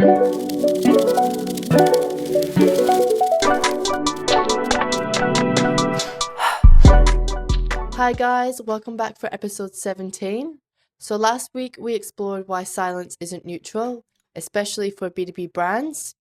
Hi guys, welcome back for episode 17. So last week we explored why silence isn't neutral, especially for B2B brands.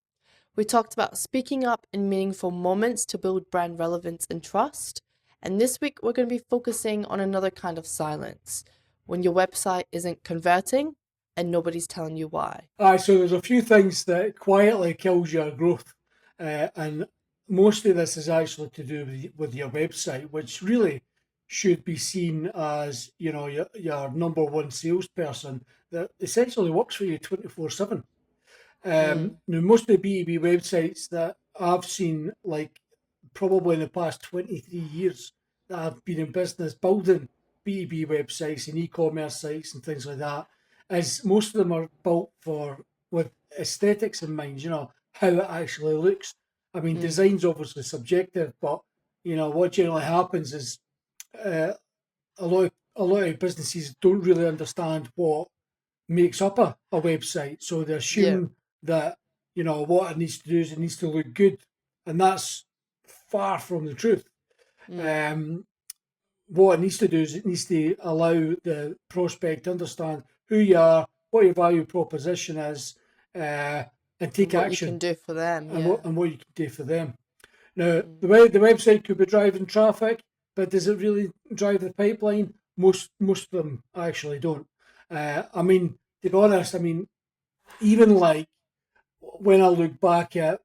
We talked about speaking up in meaningful moments to build brand relevance and trust. And this week we're going to be focusing on another kind of silence, when your website isn't converting and nobody's telling you why. So there's a few things that quietly kills your growth, and most of this is actually to do with your website, which really should be seen as your number one salesperson that essentially works for you 24/7. Now most of the B2B websites that I've seen, like probably in the past 23 years that I've been in business building B2B websites and e-commerce sites and things like that, is most of them are built with aesthetics in mind, how it actually looks. I mean, design's obviously subjective, but what generally happens is uh, a lot of businesses don't really understand what makes up a website. So they assume that, what it needs to do is it needs to look good. And that's far from the truth. What it needs to do is it needs to allow the prospect to understand who you are, what your value proposition is, and take What action. you can do for them, and what you can do for them. Now, the website could be driving traffic, but does it really drive the pipeline? Most of them actually don't. I mean, to be honest, even like when I look back at,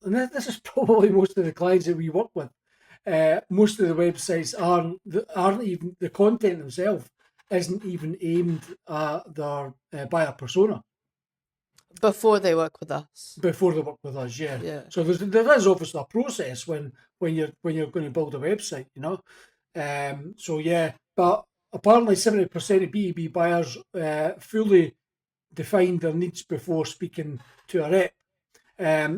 and this is probably most of the clients that we work with, most of the websites aren't even, the content themselves isn't even aimed at their buyer persona. Before they work with us. Before they work with us, yeah. Yeah. So there is obviously a process when you're going to build a website, So yeah, but apparently 70% of B2B buyers fully define their needs before speaking to a rep.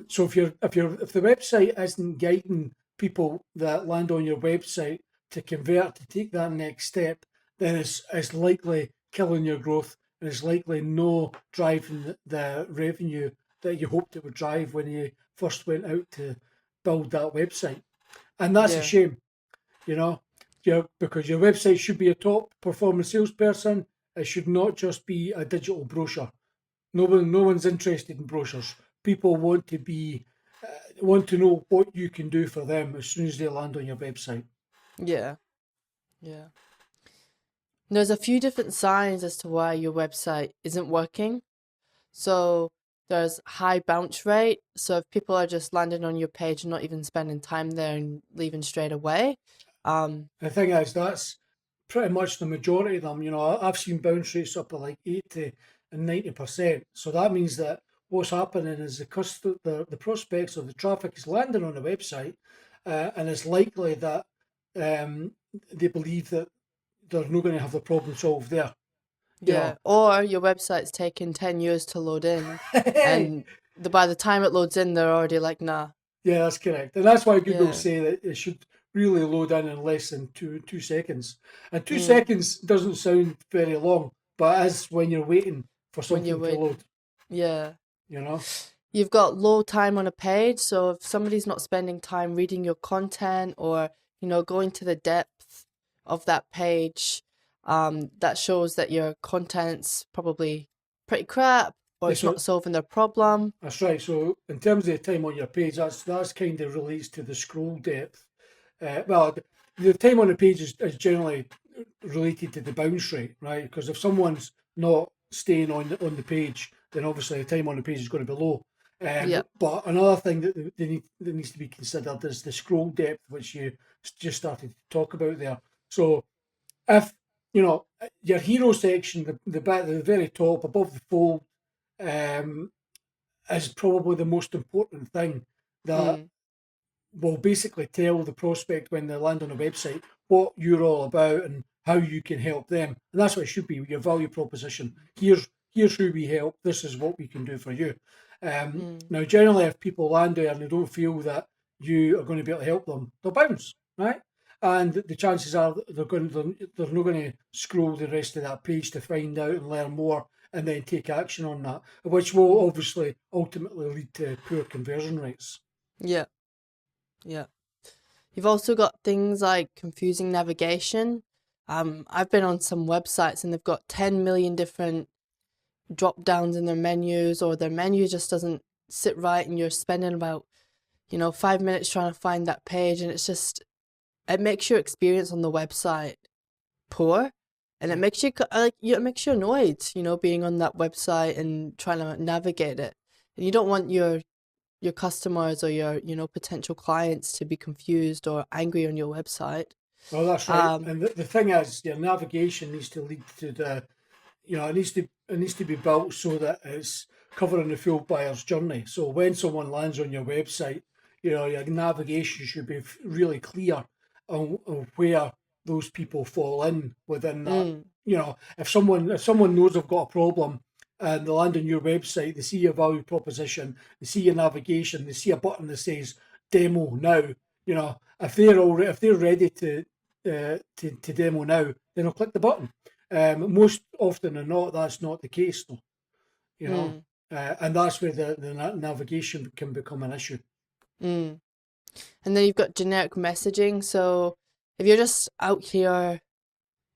So if the website isn't guiding people that land on your website to convert, to take that next step, then it's likely killing your growth, and it's likely no driving the revenue that you hoped it would drive when you first went out to build that website. And that's a shame, because your website should be a top performing salesperson. It should not just be a digital brochure. No one's interested in brochures. People want to know what you can do for them as soon as they land on your website. Yeah. There's a few different signs as to why your website isn't working. So there's high bounce rate. So if people are just landing on your page and not even spending time there and leaving straight away. The thing is, that's pretty much the majority of them. I've seen bounce rates up to like 80 and 90%. So that means that what's happening is the prospects or the traffic is landing on the website, and it's likely that they believe that they're not going to have the problem solved there. Or your website's taking 10 years to load in, and by the time it loads in, they're already like, nah. Yeah, that's correct. And that's why Google say that it should really load in less than two seconds. And 2 seconds doesn't sound very long, but as when you're waiting for something to load. Yeah. You know? You've got low time on a page, so if somebody's not spending time reading your content or, going to the depth of that page, that shows that your content's probably pretty crap or it's not solving their problem. That's right. So in terms of the time on your page, that's kind of relates to the scroll depth. The time on the page is generally related to the bounce rate, right? Because if someone's not staying on the page, then obviously the time on the page is going to be low. But another thing that needs to be considered is the scroll depth, which you just started to talk about there. So if your hero section, the bit at the very top above the fold, is probably the most important thing that will basically tell the prospect when they land on a website what you're all about and how you can help them. And that's what it should be, your value proposition. Here's who we help. This is what we can do for you. Now, generally, if people land there and they don't feel that you are going to be able to help them, they'll bounce, right? And the chances are they're not going to scroll the rest of that page to find out and learn more and then take action on that, which will obviously ultimately lead to poor conversion rates. Yeah, yeah. You've also got things like confusing navigation. I've been on some websites and they've got 10 million different drop downs in their menus, or their menu just doesn't sit right, and you're spending about 5 minutes trying to find that page, and it makes your experience on the website poor, and it Yeah. makes you it makes you annoyed, being on that website and trying to navigate it, and you don't want your customers or your potential clients to be confused or angry on your website. Well, that's right. um And the thing is, your navigation needs to lead to it needs to be built so that it's covering the full buyer's journey. So when someone lands on your website, your navigation should be really clear on where those people fall in within that. mm, If someone knows they've got a problem and they land on your website, they see your value proposition, they see your navigation, they see a button that says demo now. If they're ready to demo now, then they'll click the button. Most often than not, that's not the case, though. You know, mm, and that's where the navigation can become an issue. mm. And then you've got generic messaging. So if you're just out here,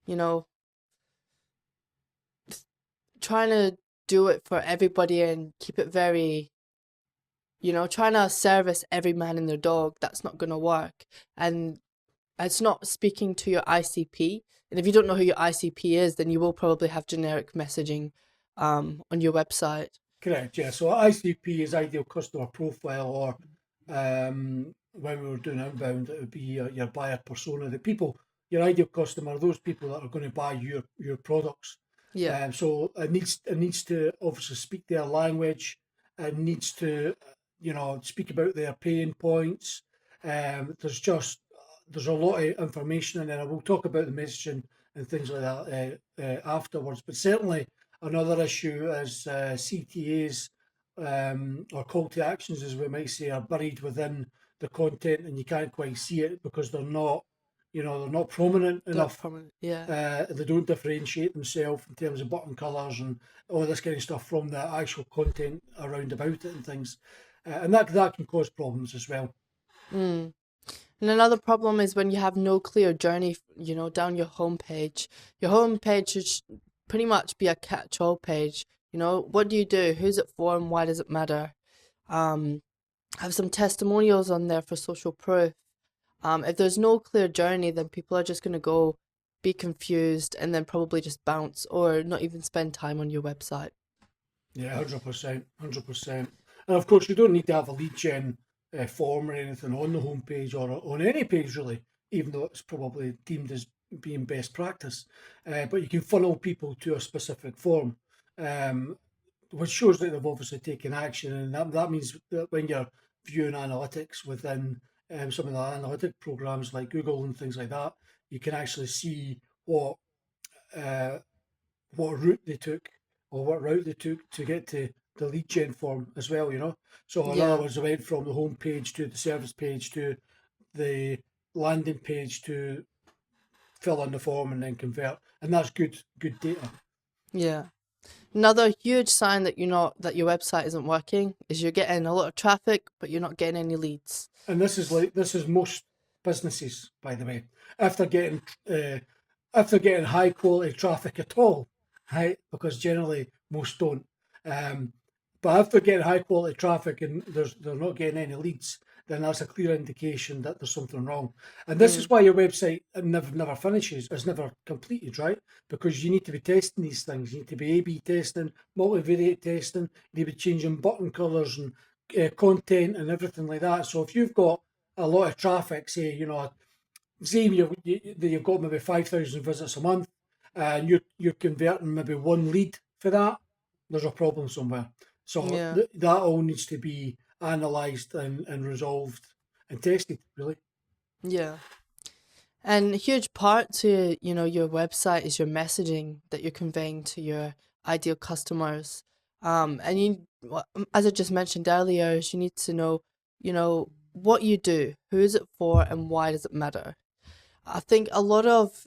you know trying to do it for everybody and keep it very, trying to service every man and their dog, that's not going to work. And it's not speaking to your ICP. And if you don't know who your ICP is, then you will probably have generic messaging on your website. Correct, yeah. So ICP is ideal customer profile, or when we were doing outbound, it would be your buyer persona, the people, your ideal customer, those people that are going to buy your products. Yeah, So it needs to obviously speak their language. It needs to speak about their pain points. There's a lot of information in there. We'll talk about the messaging and things like that afterwards. But certainly another issue is CTAs, or call to actions, as we might say, are buried within the content, and you can't quite see it because they're not prominent not enough. prominent. Yeah. They don't differentiate themselves in terms of button colours and all this kind of stuff from the actual content around about it and things, and that can cause problems as well. Mm. And another problem is when you have no clear journey, down your homepage. Your homepage should pretty much be a catch-all page. What do you do? Who's it for, and why does it matter? Um, have some testimonials on there for social proof. If there's no clear journey, then people are just going to go be confused and then probably just bounce or not even spend time on your website. Yeah, 100%, 100%. And of course, you don't need to have a lead gen form or anything on the homepage or on any page really, even though it's probably deemed as being best practice. But you can funnel people to a specific form, um, which shows that they've obviously taken action, and that means that when you're viewing analytics within some of the analytic programs like Google and things like that, you can actually see uh, what route they took or what route they took to get to the lead gen form as well. So in other Yeah, words, they went from the home page to the service page to the landing page to fill in the form and then convert, and that's good data. yeah. Another huge sign that your website isn't working is you're getting a lot of traffic, but you're not getting any leads. And this is most businesses, by the way, after getting uh, after getting high quality traffic at all, right? Because generally most don't. Um, but after getting high quality traffic and they're not getting any leads, then that's a clear indication that there's something wrong. And this is Mm, why your website never finishes, is never completed, right? Because you need to be testing these things. You need to be A/B testing, multivariate testing. You need to be changing button colors and content and everything like that. So if you've got a lot of traffic, say you've got maybe 5,000 visits a month, and you're converting maybe one lead for that, there's a problem somewhere. So yeah, that all needs to be analysed and resolved and tested, really. yeah. And a huge part to, your website is your messaging that you're conveying to your ideal customers. And as I just mentioned earlier, is you need to know, what you do, who is it for, and why does it matter? I think a lot of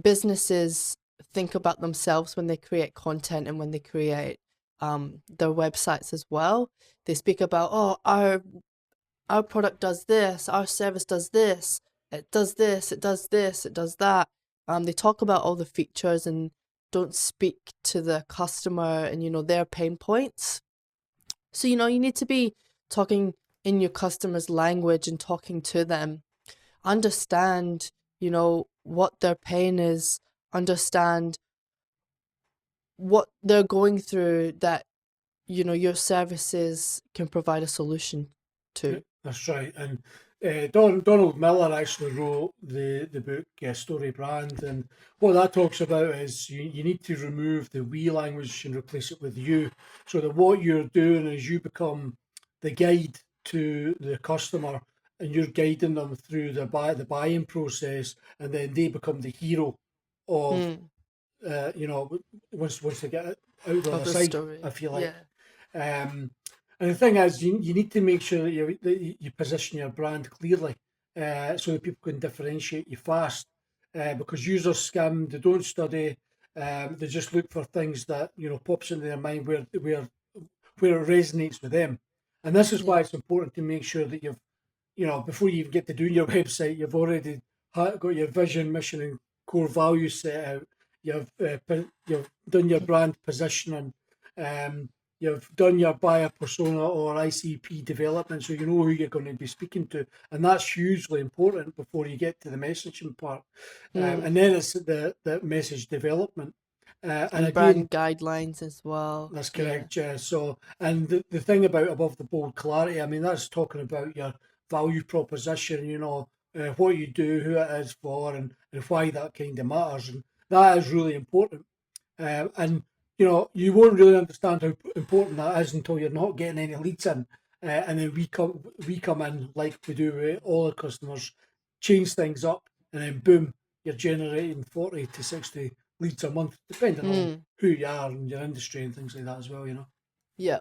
businesses think about themselves when they create content and when they create their websites as well. They speak about, oh, our product does this, our service does this, it does this, it does this, it does that. They talk about all the features and don't speak to the customer and, their pain points. So, you need to be talking in your customer's language and talking to them. Understand, what their pain is, understand what they're going through that, your services can provide a solution Yeah, to. that's right. And Donald Miller actually wrote the book Story Brand, and what that talks about is you need to remove the we language and replace it with you, so that what you're doing is you become the guide to the customer, and you're guiding them through the buying process, and then they become the hero of Mm, you know, once they get out the of other the side, story. I feel like. Yeah. Um, and the thing is, you need to make sure that you position your brand clearly, so that people can differentiate you fast. Because users skim, they don't study, they just look for things that pops into their mind where it resonates with them. And this is Yeah. why it's important to make sure that before you even get to doing your website, you've already got your vision, mission, and core values set out. You've done your brand positioning. Um, you've done your buyer persona or ICP development, so you know who you're going to be speaking to, and that's hugely important before you get to the messaging part. Mm. And then it's the message development. And And again, brand guidelines as well. that's Yeah. correct, yeah. So, and the thing about above the bold clarity, I mean, that's talking about your value proposition, what you do, who it is for, and why that kind of matters. And that is really important. And, you won't really understand how important that is until you're not getting any leads in. And then we come in like we do with all our customers, change things up, and then boom, you're generating 40 to 60 leads a month, depending on Mm. who you are and your industry and things like that as well. Yeah.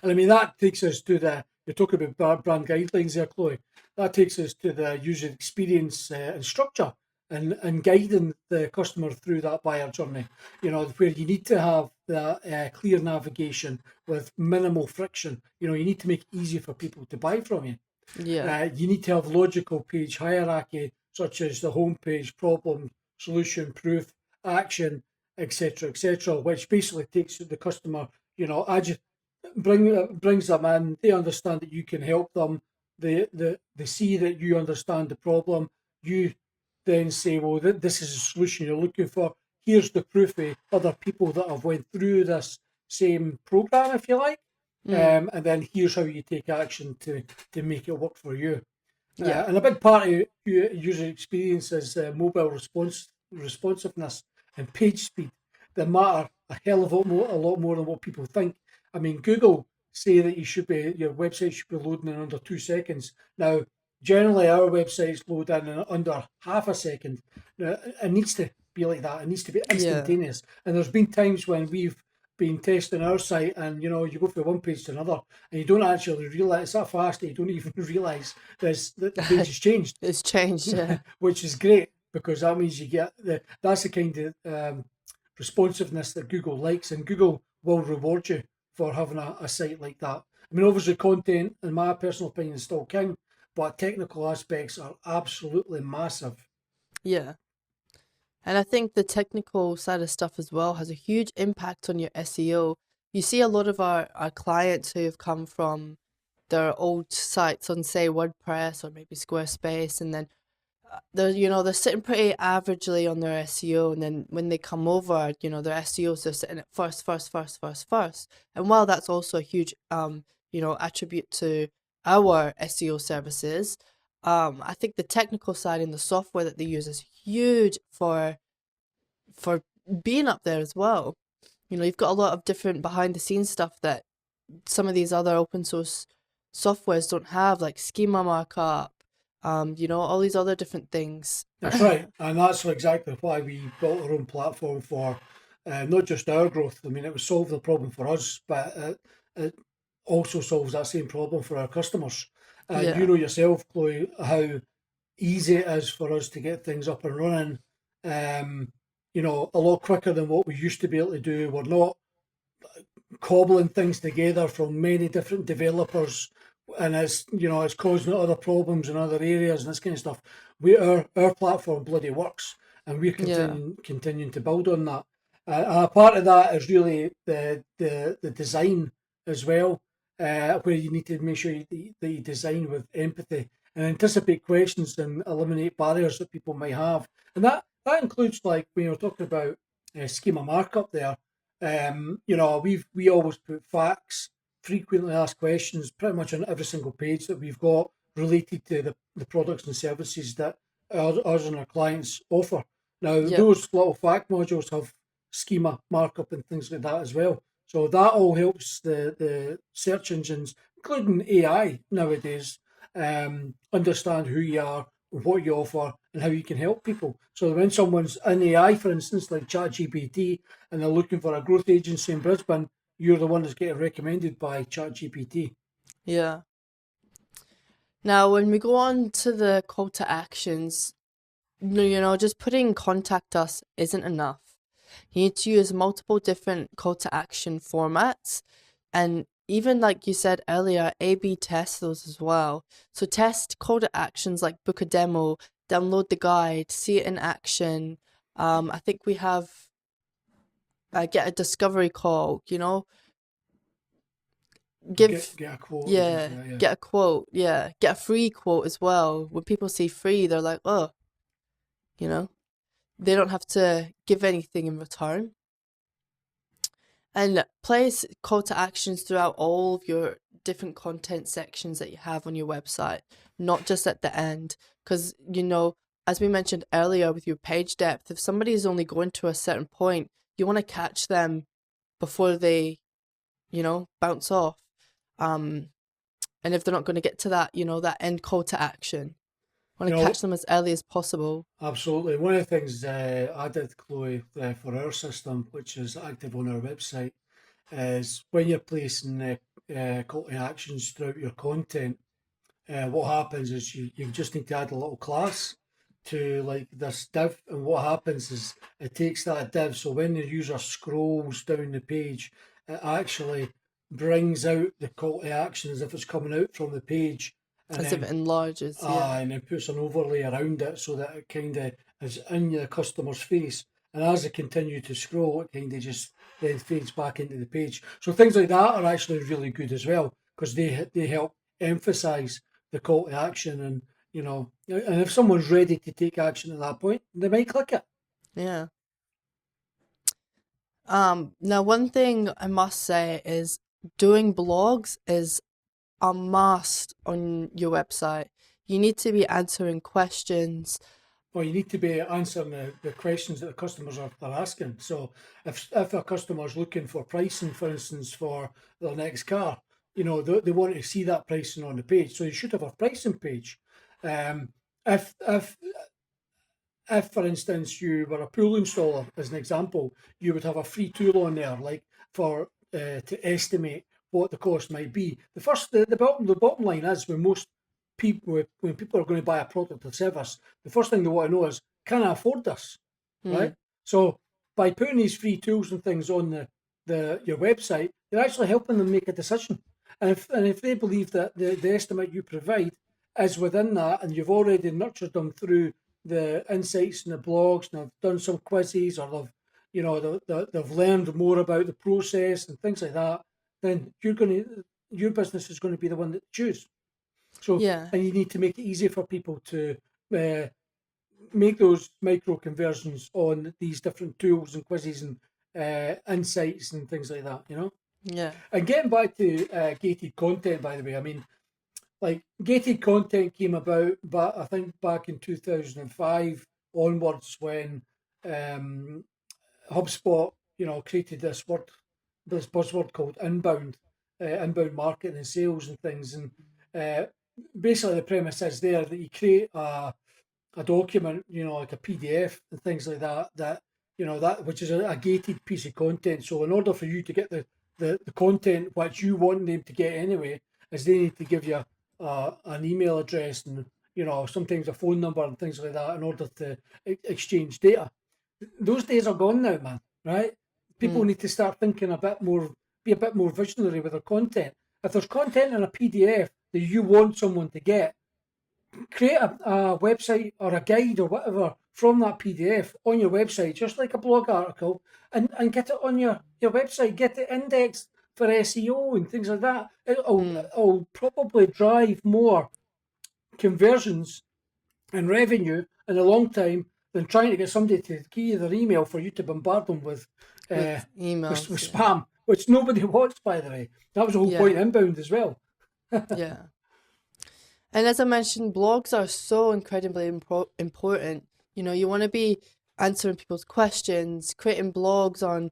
And I mean, that takes us to you're talking about brand guidelines there, Chloe. That takes us to the user experience and structure and guiding the customer through that buyer journey, where you need to have the clear navigation with minimal friction. You need to make it easy for people to buy from you. Yeah. You need to have logical page hierarchy, such as the homepage, problem, solution, proof, action, etc., which basically takes the customer, brings them in. They understand that you can help them. They see that you understand the problem. You then say, well, this is a solution you're looking for. Here's the proof of other people that have went through this same program, if you like. Mm. And then here's how you take action to make it work for you. Yeah. And a big part of user experience is mobile responsiveness and page speed that matter a hell of a lot more than what people think. I mean, Google say that your website should be loading in under 2 seconds. Now, generally, our websites load in under half a second. Now, it needs to be like that. It needs to be Yeah. instantaneous. And there's been times when we've been testing our site, and you go from one page to another, and you don't actually realize it's that fast that you don't even realize that the page has changed. It's changed. Yeah. Which is great, because that means you get that's the kind of responsiveness that Google likes, and Google will reward you for having a site like that. I mean, obviously, content, in my personal opinion, is still king, but technical aspects are absolutely massive. Yeah. And I think the technical side of stuff as well has a huge impact on your SEO. You see a lot of our clients who have come from their old sites on, say, WordPress or maybe Squarespace, and then they're sitting pretty averagely on their SEO, and then when they come over, their SEOs are sitting at first, first, first, first, first. And while that's also a huge attribute to our SEO services, I think the technical side and the software that they use is huge for being up there as well. You've got a lot of different behind the scenes stuff that some of these other open source softwares don't have, like schema markup, all these other different things. That's right, and that's exactly why we built our own platform for not just our growth. I mean, it would solve the problem for us, but it also solves that same problem for our customers. And you Yeah. know yourself, Chloe, how easy it is for us to get things up and running. a lot quicker than what we used to be able to do. We're not cobbling things together from many different developers, and it's causing other problems in other areas and this kind of stuff. Our platform bloody works, and we're Yeah. continuing to build on that. A part of that is really the design as well, where you need to make sure that you design with empathy and anticipate questions and eliminate barriers that people might have. And that includes, like when you're talking about schema markup there. We always put facts, frequently asked questions, pretty much on every single page that we've got related to the products and services that us and our clients offer. Now, Yep. those little fact modules have schema markup and things like that as well. So that all helps the search engines, including AI nowadays, understand who you are, what you offer, and how you can help people. So when someone's in AI, for instance, like ChatGPT, and they're looking for a growth agency in Brisbane, you're the one that's getting recommended by ChatGPT. Yeah. Now, when we go on to the call to actions, just putting contact us isn't enough. You need to use multiple different call to action formats, and even like you said earlier, A/B test those as well. So test call to actions like book a demo, download the guide, see it in action. I think we have get a discovery call, Get give, get a quote and things yeah, like that. Yeah. get a quote, yeah, get a free quote as well. When people see free, they're like, oh, you know, they don't have to give anything in return. And place call to actions throughout all of your different content sections that you have on your website, not just at the end. Because, as we mentioned earlier with your page depth, if somebody is only going to a certain point, you want to catch them before they, bounce off. And if they're not going to get to that, that end call to action, want You to catch know, them as early as possible. absolutely. One of the things I did, Chloe, for our system, which is active on our website, is when you're placing call to actions throughout your content, what happens is you just need to add a little class to like this div, and what happens is it takes that div. So when the user scrolls down the page, it actually brings out the call to action as if it's coming out from the page, and As if then it enlarges, yeah. and then puts an overlay around it so that it kind of is in the customer's face. And as they continue to scroll, it kind of just then fades back into the page. So things like that are actually really good as well because they help emphasize the call to action, and if someone's ready to take action at that point, they might click it. Yeah. Now one thing I must say is doing blogs is a must on your website. You need to be answering questions. Well, you need to be answering the questions that the customers are asking. So if a customer's looking for pricing, for instance, for their next car, they want to see that pricing on the page. So you should have a pricing page. Um, if for instance you were a pool installer, as an example, you would have a free tool on there, like for to estimate what the cost might be. The bottom line is when most people when people are going to buy a product or service, the first thing they want to know is, can I afford this? Hmm. Right. So by putting these free tools and things on the your website, you're actually helping them make a decision. And if they believe that the estimate you provide is within that, and you've already nurtured them through the insights and the blogs, and they've done some quizzes, or they've learned more about the process and things like that, then your business is going to be the one that you choose. So, Yeah. and you need to make it easy for people to uh, make those micro conversions on these different tools and quizzes and insights and things like that. Yeah. And getting back to gated content, by the way, I mean, like gated content came about, but I think back in 2005 onwards when um, HubSpot, created this buzzword called inbound marketing and sales and things, and uh, basically the premise is there that you create a document, like a PDF and things like that, that which is a gated piece of content. So in order for you to get the content which you want them to get anyway, is they need to give you an email address and sometimes a phone number and things like that in order to exchange data. those days are gone now, man. Right? People Mm, need to start thinking a bit more, be a bit more visionary with their content. If there's content in a PDF that you want someone to get, create a website or a guide or whatever from that PDF on your website, just like a blog article, and get it on your website, get it indexed for SEO and things like that. mm. It'll probably drive more conversions and revenue in a long time than trying to get somebody to key their email for you to bombard them uh, With emails, with yeah. spam, which nobody wants, by the way. That was the whole point Yeah, of inbound as well. yeah. And as I mentioned, blogs are so incredibly important. You know, you want to be answering people's questions, creating blogs on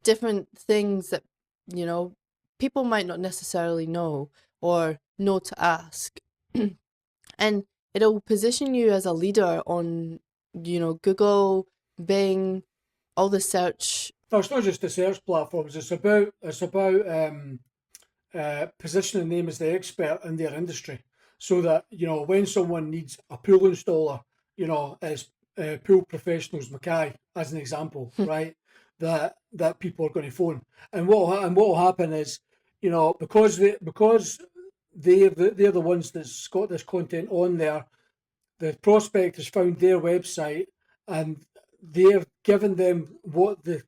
different things that, you know, people might not necessarily know or know to ask. And it'll position you as a leader on, you know, Google, Bing, all the search. No, it's not just the search platforms. It's about positioning them as the expert in their industry, so that when someone needs a pool installer, as Pool Professionals Mackay as an example, right? That people are going to phone, and what will happen is, because they're the ones that's got this content on there. The prospect has found their website, and they're giving them the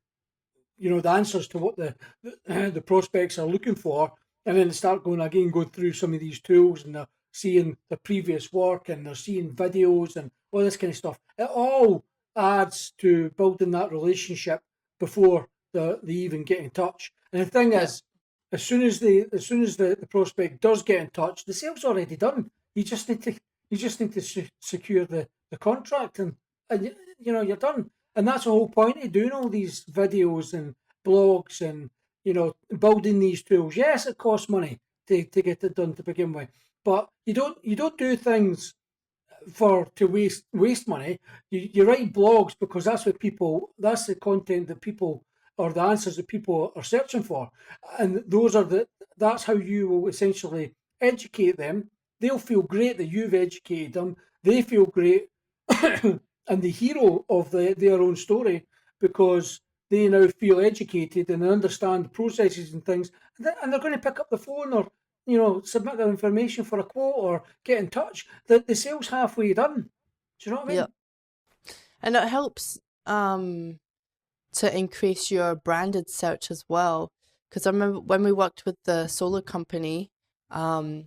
answers to what the prospects are looking for, and then they start going through some of these tools, and they're seeing the previous work, and they're seeing videos and all this kind of stuff. It all adds to building that relationship before they even get in touch. And the thing Yeah, is, as soon as the prospect does get in touch, the sale's already done. You just need to secure the contract, and you're done. And that's the whole point of doing all these videos and blogs and building these tools. Yes, it costs money to get it done to begin with, but you don't do things for to waste money. You write blogs because that's the content that people, or the answers that people are searching for, and that's how you will essentially educate them. They'll feel great that you've educated them. They feel great and the hero of their own story, because they now feel educated and understand processes and things, and they're going to pick up the phone, or submit their information for a quote, or get in touch. The sale's halfway done. Do you know what I yeah. mean? And it helps to increase your branded search as well. Because I remember when we worked with the solar company, um,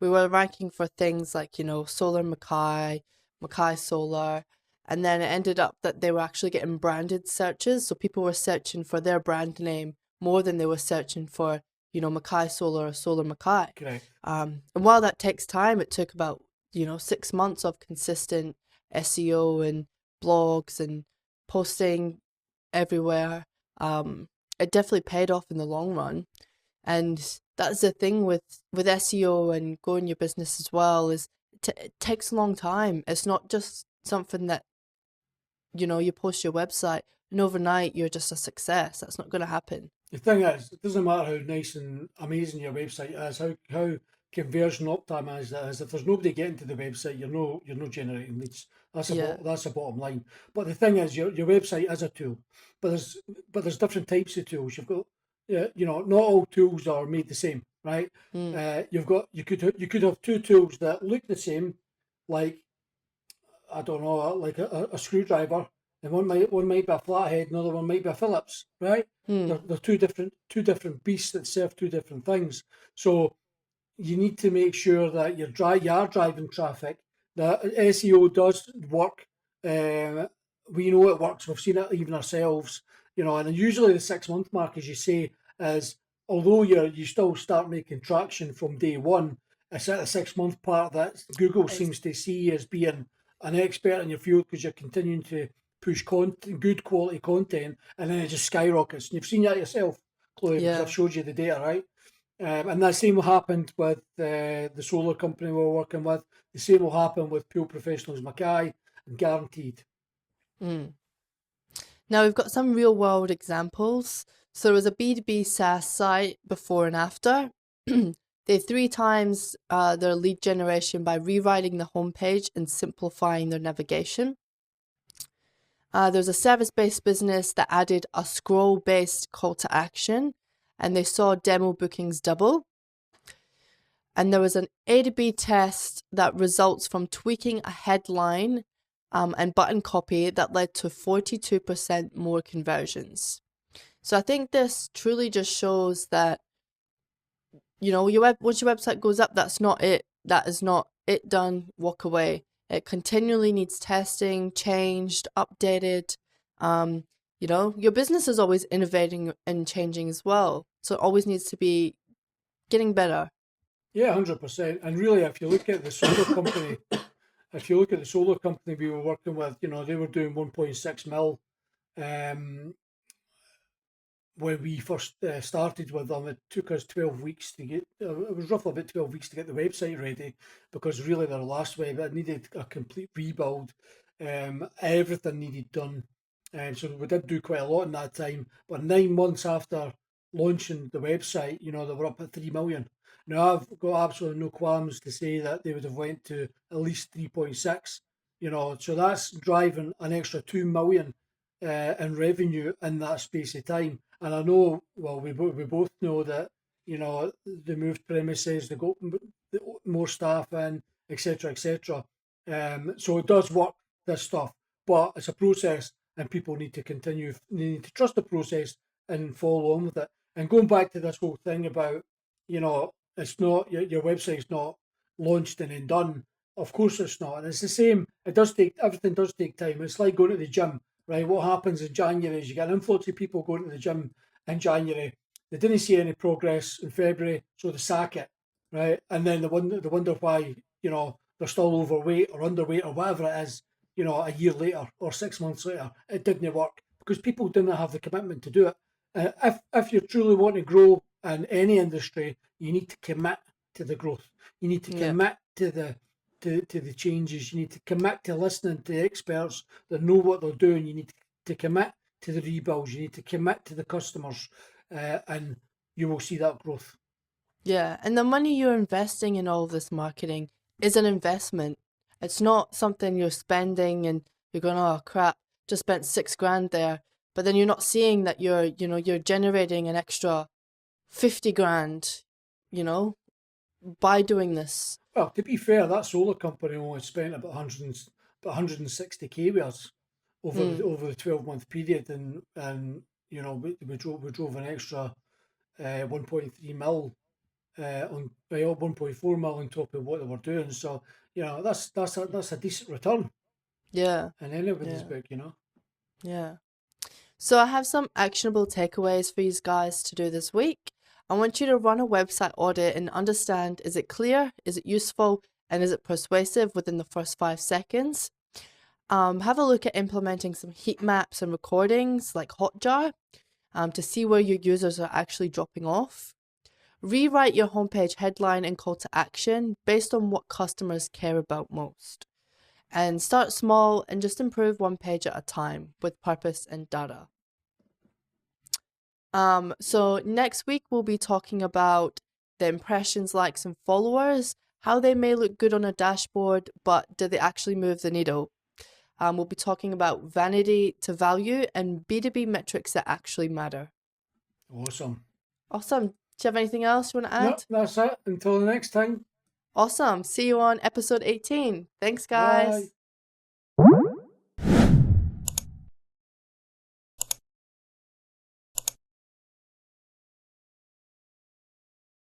we were ranking for things like, you know, Solar Mackay, Mackay Solar, and then it ended up that they were actually getting branded searches. So people were searching for their brand name more than they were searching for, you know, Mackay Solar or Solar Mackay. Correct. And while that takes time, it took about, you know, 6 months of consistent SEO and blogs and posting everywhere. It definitely paid off in the long run. And that's the thing with SEO and growing your business as well, is it takes a long time. It's not just something that, you know, you post your website and overnight you're just a success. That's not going to happen. The thing is, it doesn't matter how nice and amazing your website is, how conversion optimized it is. If there's nobody getting to the website, you're no generating leads. Yeah. That's the bottom line. But the thing is, your website is a tool, but there's different types of tools. You've got, not all tools are made the same, right? Mm. You could have two tools that look the same, like, I don't know, like a screwdriver, and one might be a flathead, another one might be a Phillips, right? Mm. They're two different beasts that serve two different things. So you need to make sure that you are driving traffic. That SEO does work. We know it works. We've seen it even ourselves. And usually the 6 month mark, as you say, is, although you still start making traction from day one, it's at the 6 month part that Google It's, seems to see as being an expert in your field, because you're continuing to push good quality content, and then it just skyrockets. And you've seen that yourself, Chloe, because I've yeah. showed you the data, right? And that same will happen with the solar company we're working with. The same will happen with Pool Professionals Mackay, guaranteed. Mm. Now we've got some real world examples. So there was a B2B SaaS site before and after. They three times their lead generation by rewriting the homepage and simplifying their navigation. There's a service-based business that added a scroll-based call to action, and they saw demo bookings double. And there was an A to B test that results from tweaking a headline and button copy that led to 42% more conversions. So I think this truly just shows that, once your website goes up, that's not it. That is not it done, walk away. It continually needs testing, changed, updated. Your business is always innovating and changing as well. So it always needs to be getting better. Yeah, 100%. And really, if you look at the solar company, we were working with, they were doing 1.6 mil. When we first started with them, it took us 12 weeks to get, it was roughly about 12 weeks to get the website ready, because really their last web, it needed a complete rebuild. Everything needed done. So we did do quite a lot in that time. But 9 months after launching the website, they were up at 3 million. Now, I've got absolutely no qualms to say that they would have went to at least 3.6, so that's driving an extra 2 million in revenue in that space of time. And I know, well, we both know that, they moved premises, they got more staff in, etc., etc. So it does work, this stuff, but it's a process, and people need to continue, they need to trust the process and follow on with it. And going back to this whole thing about, it's not, your website's not launched and then done. Of course it's not. And it's the same. Everything does take time. It's like going to the gym, right? What happens in January is you get an influx of people going to the gym in January. They didn't see any progress in February, so they sack it, right? And then they wonder why, they're still overweight or underweight or whatever it is, a year later or 6 months later. It didn't work because people didn't have the commitment to do it. If you truly want to grow in any industry, you need to commit to the growth. You need to Yeah. commit to the changes. You need to commit to listening to experts that know what they're doing. You need to commit to the rebuilds. You need to commit to the customers, and you will see that growth. Yeah, and the money you're investing in all of this marketing is an investment. It's not something you're spending and you're going, oh crap, just spent 6 grand there. But then you're not seeing that you're generating an extra 50 grand, by doing this. Well, to be fair, that solar company only spent about 160K with us over Mm, the 12-month period, and we drove an extra 1.3 mil on 1.4 mil on top of what they were doing. So that's a decent return yeah, in anybody's yeah, book. yeah. So I have some actionable takeaways for you guys to do this week. I want you to run a website audit and understand, is it clear, is it useful, and is it persuasive within the first 5 seconds? Have a look at implementing some heat maps and recordings like Hotjar to see where your users are actually dropping off. Rewrite your homepage headline and call to action based on what customers care about most. And start small and just improve one page at a time with purpose and data. So next week we'll be talking about the impressions, likes, and followers, how they may look good on a dashboard, but do they actually move the needle? We'll be talking about vanity to value and B2B metrics that actually matter. Awesome. Awesome. Do you have anything else you want to No, add? that's it. Until the next time. Awesome. See you on episode 18. Thanks, Bye. guys.